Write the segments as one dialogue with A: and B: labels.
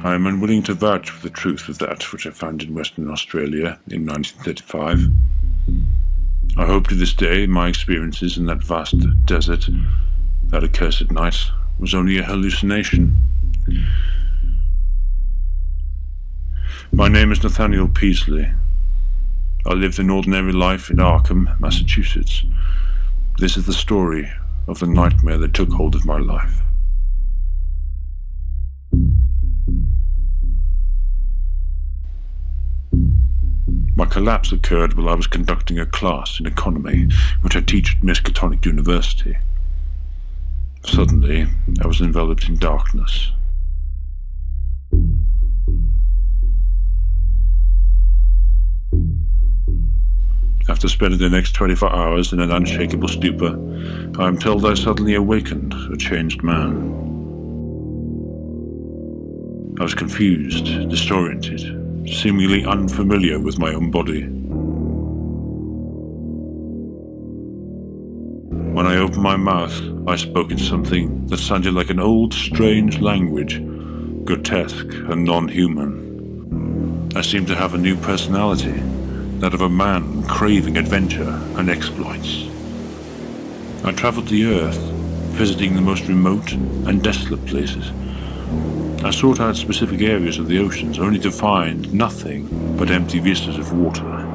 A: I am unwilling to vouch for the truth of that which I found in Western Australia in 1935. I hope to this day my experiences in that vast desert, that accursed night, was only a hallucination. My name is Nathaniel Peasley. I lived an ordinary life in Arkham, Massachusetts. This is the story of the nightmare that took hold of my life. My collapse occurred while I was conducting a class in economy, which I teach at Miskatonic University. Suddenly, I was enveloped in darkness. After spending the next 24 hours in an unshakable stupor, I am told I suddenly awakened, a changed man. I was confused, disoriented, seemingly unfamiliar with my own body. When I opened my mouth, I spoke in something that sounded like an old, strange language, grotesque and non-human. I seemed to have a new personality, that of a man craving adventure and exploits. I travelled the earth, visiting the most remote and desolate places. I sought out specific areas of the oceans, only to find nothing but empty vistas of water.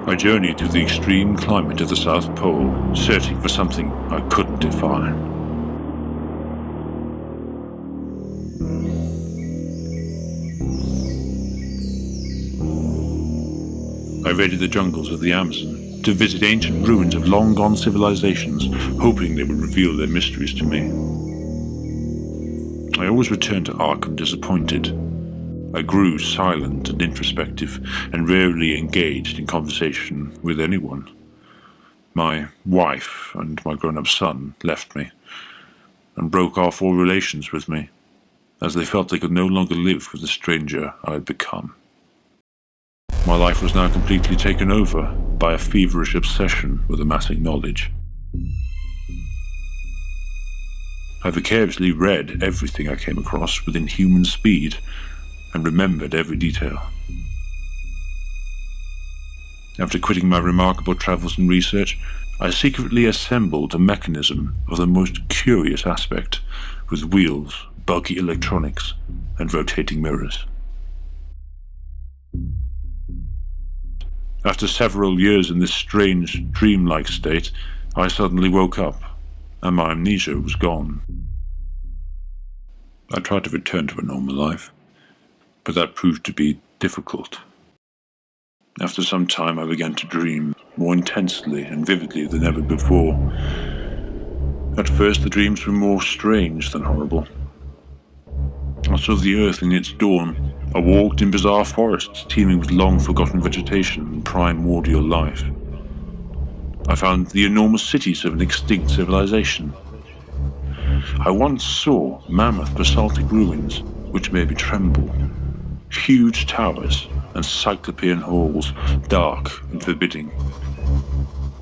A: I journeyed through the extreme climate of the South Pole, searching for something I couldn't define. I raided the jungles of the Amazon to visit ancient ruins of long-gone civilizations, hoping they would reveal their mysteries to me. I always returned to Arkham disappointed. I grew silent and introspective, and rarely engaged in conversation with anyone. My wife and my grown-up son left me, and broke off all relations with me, as they felt they could no longer live with the stranger I had become. My life was now completely taken over by a feverish obsession with amassing knowledge. I vicariously read everything I came across with inhuman speed and remembered every detail. After quitting my remarkable travels and research, I secretly assembled a mechanism of the most curious aspect, with wheels, bulky electronics, and rotating mirrors. After several years in this strange, dreamlike state, I suddenly woke up, and my amnesia was gone. I tried to return to a normal life, but that proved to be difficult. After some time, I began to dream, more intensely and vividly than ever before. At first, the dreams were more strange than horrible. I saw the earth in its dawn. I walked in bizarre forests teeming with long-forgotten vegetation and primordial life. I found the enormous cities of an extinct civilization. I once saw mammoth basaltic ruins, which made me tremble. Huge towers and cyclopean halls, dark and forbidding.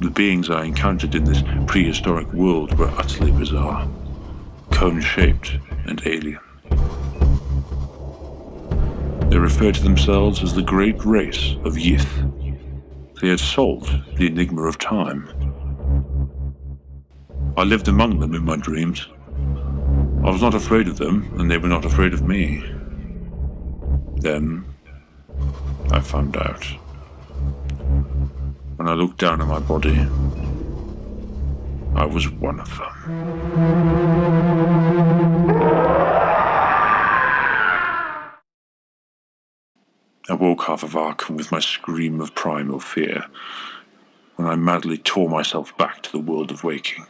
A: The beings I encountered in this prehistoric world were utterly bizarre, cone-shaped and alien. They referred to themselves as the great race of Yith. They had solved the enigma of time. I lived among them in my dreams. I was not afraid of them, and they were not afraid of me. Then, I found out. When I looked down at my body, I was one of them. I woke half of Arkham with my scream of primal fear, when I madly tore myself back to the world of waking.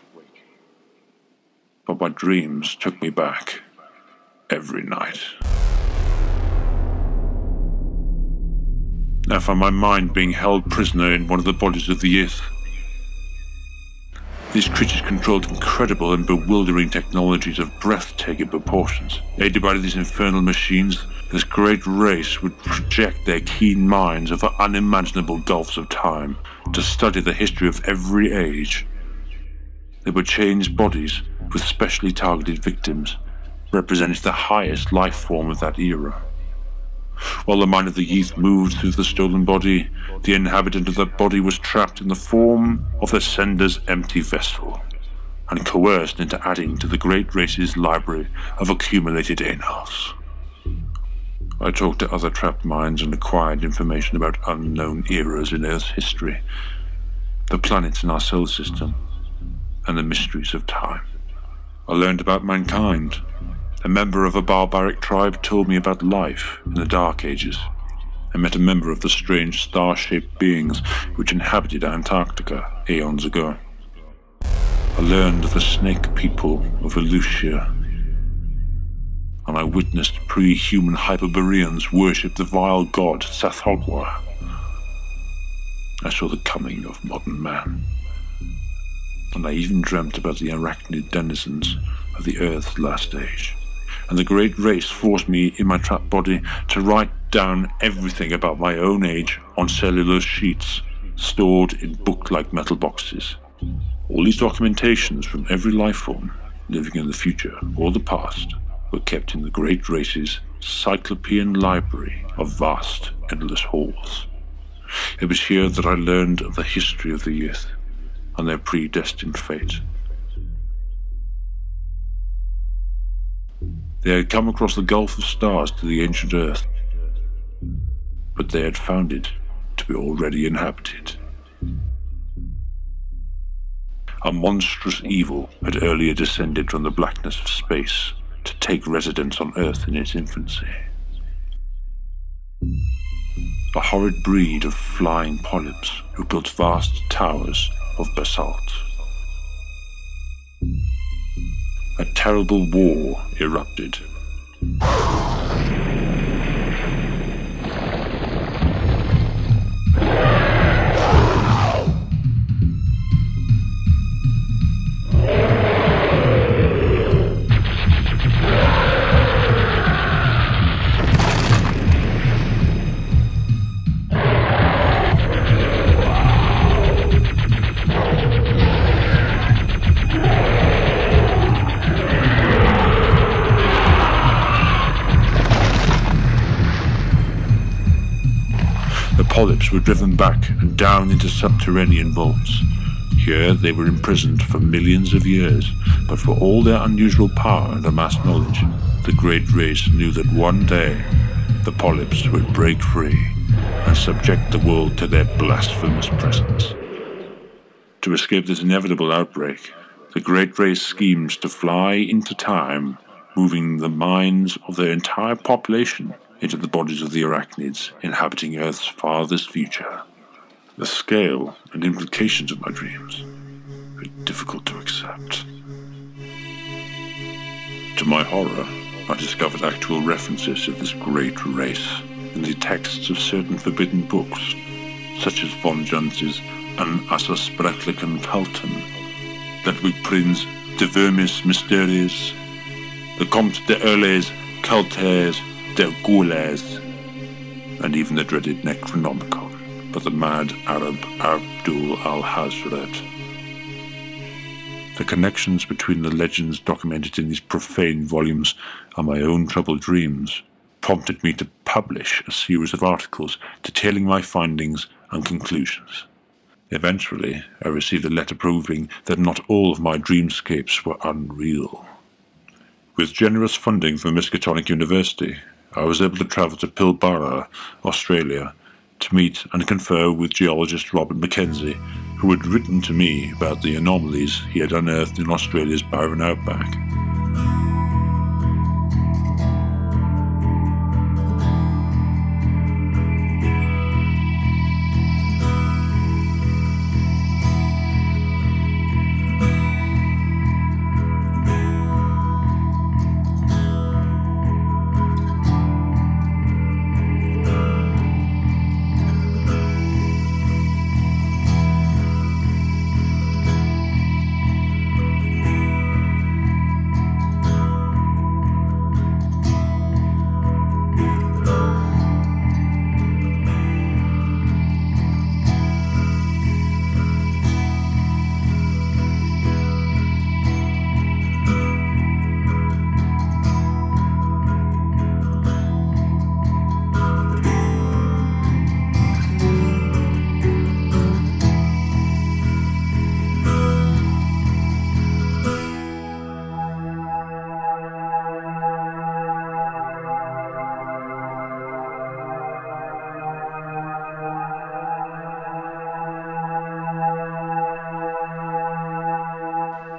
A: But my dreams took me back every night. I found my mind being held prisoner in one of the bodies of the Yith. These creatures controlled incredible and bewildering technologies of breathtaking proportions. Aided by these infernal machines, this great race would project their keen minds over unimaginable gulfs of time to study the history of every age. They were changed bodies with specially targeted victims, representing the highest life form of that era. While the mind of the youth moved through the stolen body, the inhabitant of that body was trapped in the form of the sender's empty vessel, and coerced into adding to the great race's library of accumulated annals. I talked to other trapped minds and acquired information about unknown eras in Earth's history, the planets in our solar system, and the mysteries of time. I learned about mankind. A member of a barbaric tribe told me about life in the Dark Ages. I met a member of the strange star-shaped beings which inhabited Antarctica aeons ago. I learned of the snake people of Elusia, and I witnessed pre-human Hyperboreans worship the vile god Sathogwa. I saw the coming of modern man, and I even dreamt about the arachnid denizens of the Earth's last age. And the great race forced me in my trapped body to write down everything about my own age on cellular sheets, stored in book-like metal boxes. All these documentations from every life form, living in the future or the past, were kept in the great race's cyclopean library of vast, endless halls. It was here that I learned of the history of the youth and their predestined fate. They had come across the gulf of stars to the ancient Earth, but they had found it to be already inhabited. A monstrous evil had earlier descended from the blackness of space to take residence on Earth in its infancy. A horrid breed of flying polyps who built vast towers of basalt. A terrible war erupted. Polyps were driven back and down into subterranean vaults. Here they were imprisoned for millions of years, but for all their unusual power and amassed knowledge, the great race knew that one day the polyps would break free and subject the world to their blasphemous presence. To escape this inevitable outbreak, the great race schemed to fly into time, moving the minds of their entire population into the bodies of the arachnids inhabiting Earth's farthest future. The scale and implications of my dreams were difficult to accept. To my horror, I discovered actual references to this great race in the texts of certain forbidden books, such as von Junz's An Assassprechlichen Kulten, Ludwig Prinz De Vermis Mysteries, the Comte de Erles Cultes der Gaules, and even the dreaded Necronomicon by the mad Arab Abdul al-Hazred. The connections between the legends documented in these profane volumes and my own troubled dreams prompted me to publish a series of articles detailing my findings and conclusions. Eventually, I received a letter proving that not all of my dreamscapes were unreal. With generous funding from Miskatonic University, I was able to travel to Pilbara, Australia, to meet and confer with geologist Robert Mackenzie, who had written to me about the anomalies he had unearthed in Australia's barren outback.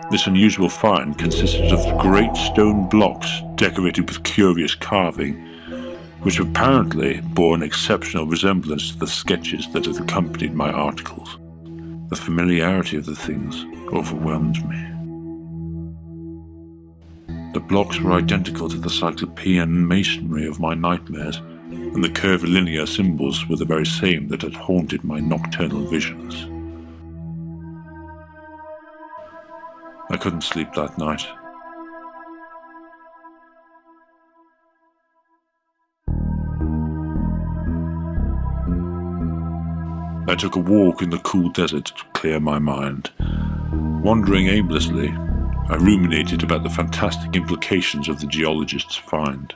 A: This unusual find consisted of great stone blocks decorated with curious carving, which apparently bore an exceptional resemblance to the sketches that had accompanied my articles. The familiarity of the things overwhelmed me. The blocks were identical to the cyclopean masonry of my nightmares, and the curvilinear symbols were the very same that had haunted my nocturnal visions. I couldn't sleep that night. I took a walk in the cool desert to clear my mind. Wandering aimlessly, I ruminated about the fantastic implications of the geologist's find.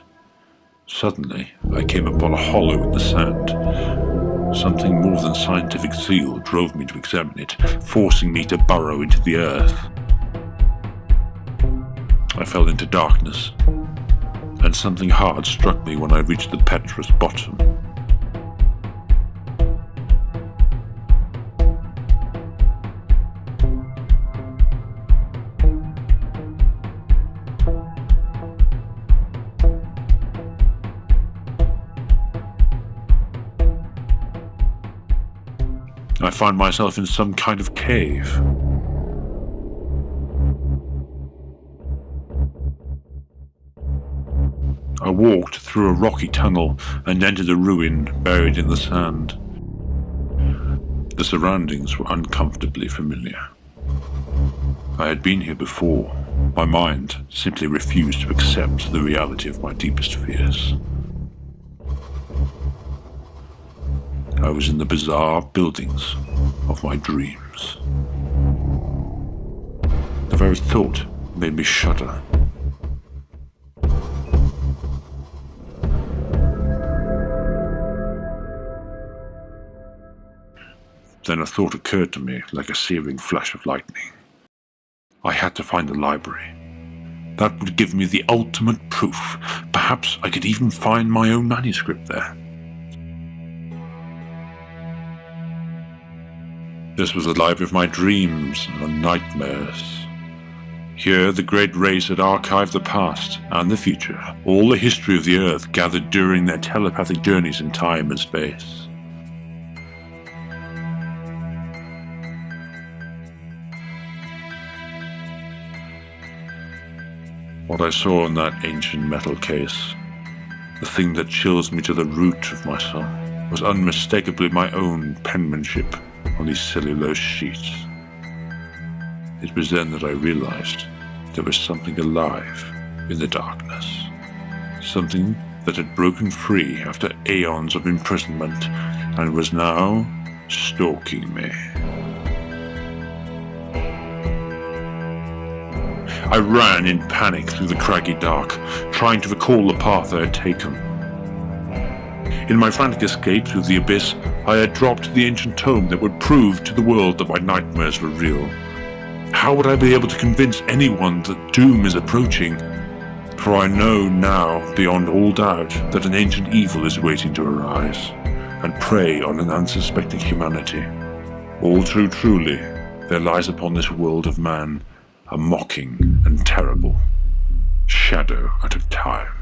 A: Suddenly, I came upon a hollow in the sand. Something more than scientific zeal drove me to examine it, forcing me to burrow into the earth. I fell into darkness, and something hard struck me when I reached the petrous bottom. I find myself in some kind of cave. I walked through a rocky tunnel and entered a ruin buried in the sand. The surroundings were uncomfortably familiar. I had been here before. My mind simply refused to accept the reality of my deepest fears. I was in the bizarre buildings of my dreams. The very thought made me shudder. Then a thought occurred to me like a searing flash of lightning. I had to find the library. That would give me the ultimate proof. Perhaps I could even find my own manuscript there. This was the library of my dreams and nightmares. Here the great race had archived the past and the future, all the history of the Earth gathered during their telepathic journeys in time and space. What I saw in that ancient metal case, the thing that chills me to the root of my soul, was unmistakably my own penmanship on these cellulose sheets. It was then that I realized there was something alive in the darkness, something that had broken free after aeons of imprisonment and was now stalking me. I ran in panic through the craggy dark, trying to recall the path I had taken. In my frantic escape through the abyss, I had dropped the ancient tome that would prove to the world that my nightmares were real. How would I be able to convince anyone that doom is approaching? For I know now, beyond all doubt, that an ancient evil is waiting to arise and prey on an unsuspecting humanity. All too truly, there lies upon this world of man a mocking and terrible shadow out of time.